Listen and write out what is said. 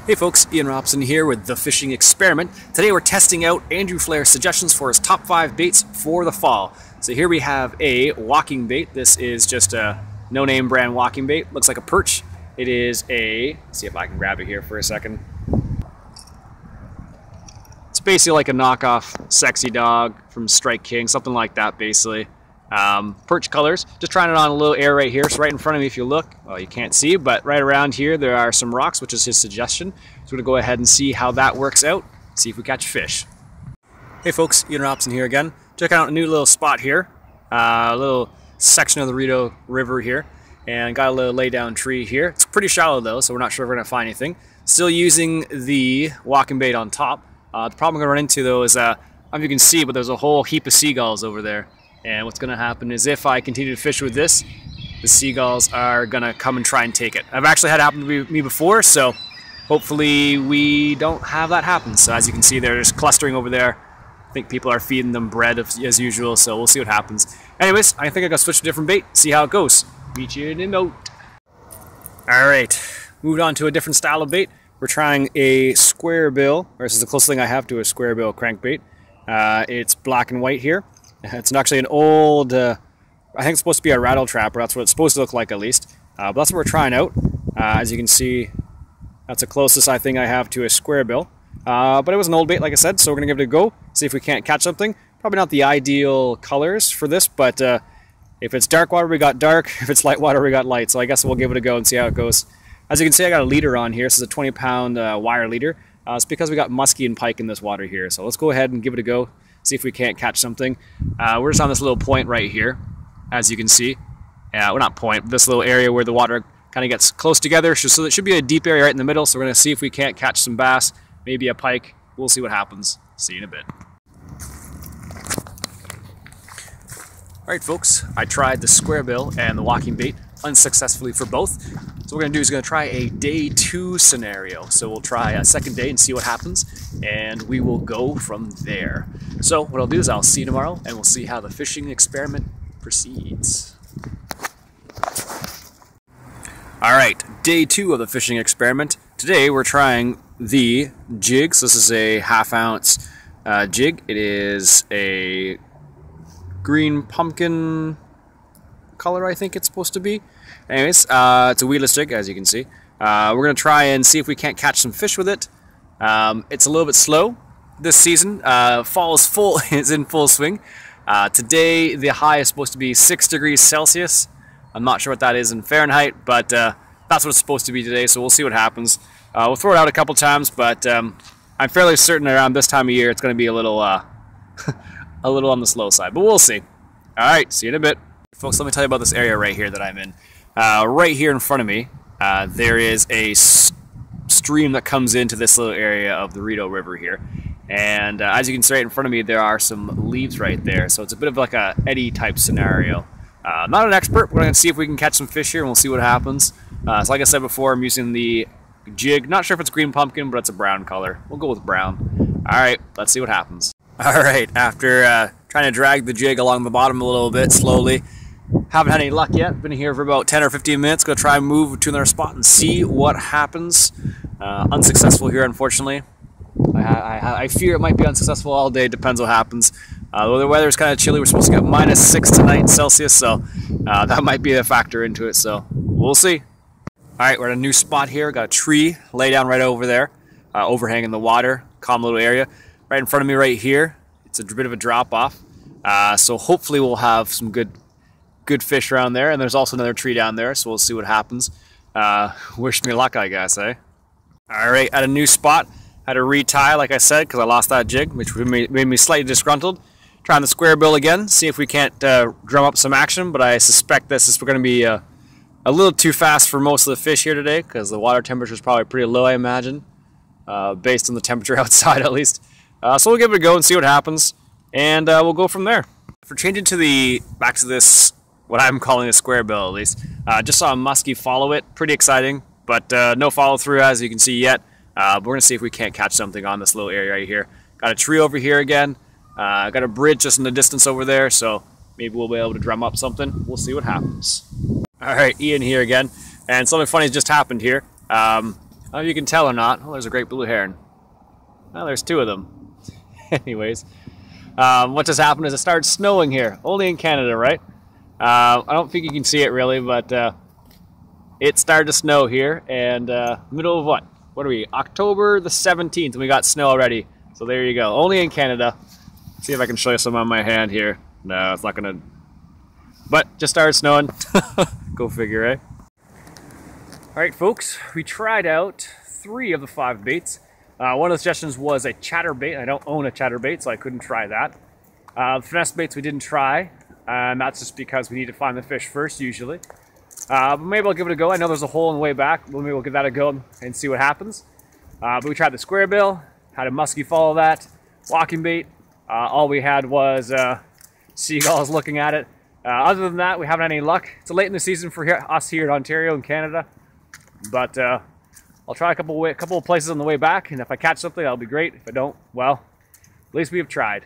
Hey folks, Ian Robson here with The Fishing Experiment. Today we're testing out Andrew Flair's suggestions for his top 5 baits for the fall. So here we have a walking bait. This is just a no-name brand walking bait. Looks like a perch. It is let's see if I can grab it here for a second. It's basically like a knockoff Sexy Dog from Strike King, something like that basically. Perch colors. Just trying it on a little air right here. So right in front of me, if you look, well, you can't see, but right around here there are some rocks, which is his suggestion. So we're gonna go ahead and see how that works out. See if we catch fish. Hey folks, Ian Robson here again. Check out a new little spot here, a little section of the Rideau River here, and got a little lay down tree here. It's pretty shallow though, so we're not sure if we're gonna find anything. Still using the walking bait on top. The problem I'm gonna run into though is, I don't know if you can see, but there's a whole heap of seagulls over there. And what's going to happen is if I continue to fish with this, the seagulls are going to come and try and take it. I've actually had it happen to me before, so hopefully we don't have that happen. So as you can see, they're just clustering over there. I think people are feeding them bread as usual, so we'll see what happens. Anyways, I think I'm going to switch to a different bait, see how it goes. Meet you in a note. Alright, moved on to a different style of bait. We're trying a Squarebill, or this is the closest thing I have to a Squarebill crankbait. It's black and white here. It's actually an old, I think it's supposed to be a rattle trapper. That's what it's supposed to look like at least. But that's what we're trying out. As you can see, that's the closest I think I have to a Squarebill. But it was an old bait, like I said, so we're going to give it a go. See if we can't catch something. Probably not the ideal colors for this, but if it's dark water, we got dark. If it's light water, we got light. So I guess we'll give it a go and see how it goes. As you can see, I got a leader on here. This is a 20-pound wire leader. It's because we got muskie and pike in this water here. So let's go ahead and give it a go. See if we can't catch something. We're just on this little point right here, as you can see. Well, not point, this little area where the water kind of gets close together. So it should be a deep area right in the middle. So we're going to see if we can't catch some bass, maybe a pike. We'll see what happens. See you in a bit. Alright folks, I tried the Squarebill and the walking bait unsuccessfully for both. So what we're going to do is going to try a day 2 scenario. So we'll try a second day and see what happens, and we will go from there. So what I'll do is I'll see you tomorrow, and we'll see how the fishing experiment proceeds. Alright, day 2 of the fishing experiment. Today we're trying the jig. So this is a 1/2 ounce jig. It is a green pumpkin color, I think it's supposed to be. Anyways, it's a weedless jig, as you can see. We're going to try and see if we can't catch some fish with it. It's a little bit slow this season. Fall is in full swing. Today, the high is supposed to be 6 degrees Celsius. I'm not sure what that is in Fahrenheit, but that's what it's supposed to be today, so we'll see what happens. We'll throw it out a couple times, but I'm fairly certain around this time of year it's going to be a little, a little on the slow side, but we'll see. All right, see you in a bit. Folks, let me tell you about this area right here that I'm in. Right here in front of me, there is a stream that comes into this little area of the Rideau River here. And as you can see right in front of me, there are some leaves right there. So it's a bit of like a eddy type scenario. Not an expert, we're going to see if we can catch some fish here and we'll see what happens. So like I said before, I'm using the jig. Not sure if it's green pumpkin, but it's a brown color. We'll go with brown. All right, let's see what happens. All right, after trying to drag the jig along the bottom a little bit slowly, haven't had any luck yet. Been here for about 10 or 15 minutes. Gonna try and move to another spot and see what happens. Unsuccessful here, unfortunately. I fear it might be unsuccessful all day. Depends what happens. The weather is kind of chilly. We're supposed to get -6 tonight Celsius, so that might be a factor into it. So we'll see. All right, we're at a new spot here. Got a tree lay down right over there, overhanging the water. Calm little area. Right in front of me, right here. It's a bit of a drop off. So hopefully we'll have some good fish around there, and there's also another tree down there, so we'll see what happens. Wish me luck, I guess, eh? Alright, at a new spot, had to retie, like I said, because I lost that jig, which made me slightly disgruntled. Trying the Squarebill again, see if we can't drum up some action, but I suspect this is going to be a little too fast for most of the fish here today, because the water temperature is probably pretty low, I imagine, based on the temperature outside at least. So we'll give it a go and see what happens, and we'll go from there. For changing to back to this, what I'm calling a Squarebill at least. Just saw a muskie follow it. Pretty exciting, but no follow through as you can see yet. But we're going to see if we can't catch something on this little area right here. Got a tree over here again. Got a bridge just in the distance over there, so maybe we'll be able to drum up something. We'll see what happens. All right, Ian here again. And something funny just happened here. I don't know if you can tell or not. Oh, there's a great blue heron. Oh, there's two of them. Anyways, what just happened is it started snowing here. Only in Canada, right? I don't think you can see it really, but it started to snow here. And middle of what? What are we? October the 17th, and we got snow already. So there you go. Only in Canada. Let's see if I can show you some on my hand here. No, it's not going to. But just started snowing. Go figure, eh? Alright folks, we tried out 3 of the 5 baits. One of the suggestions was a chatterbait. I don't own a chatterbait, so I couldn't try that. Finesse baits we didn't try, and that's just because we need to find the fish first usually. But maybe I'll give it a go. I know there's a hole on the way back. Maybe we'll give that a go and see what happens. But we tried the Squarebill, had a muskie follow that, walking bait. All we had was seagulls looking at it. Other than that, we haven't had any luck. It's late in the season for us here in Ontario and Canada. But I'll try a couple of places on the way back, and if I catch something, that'll be great. If I don't, well, at least we have tried.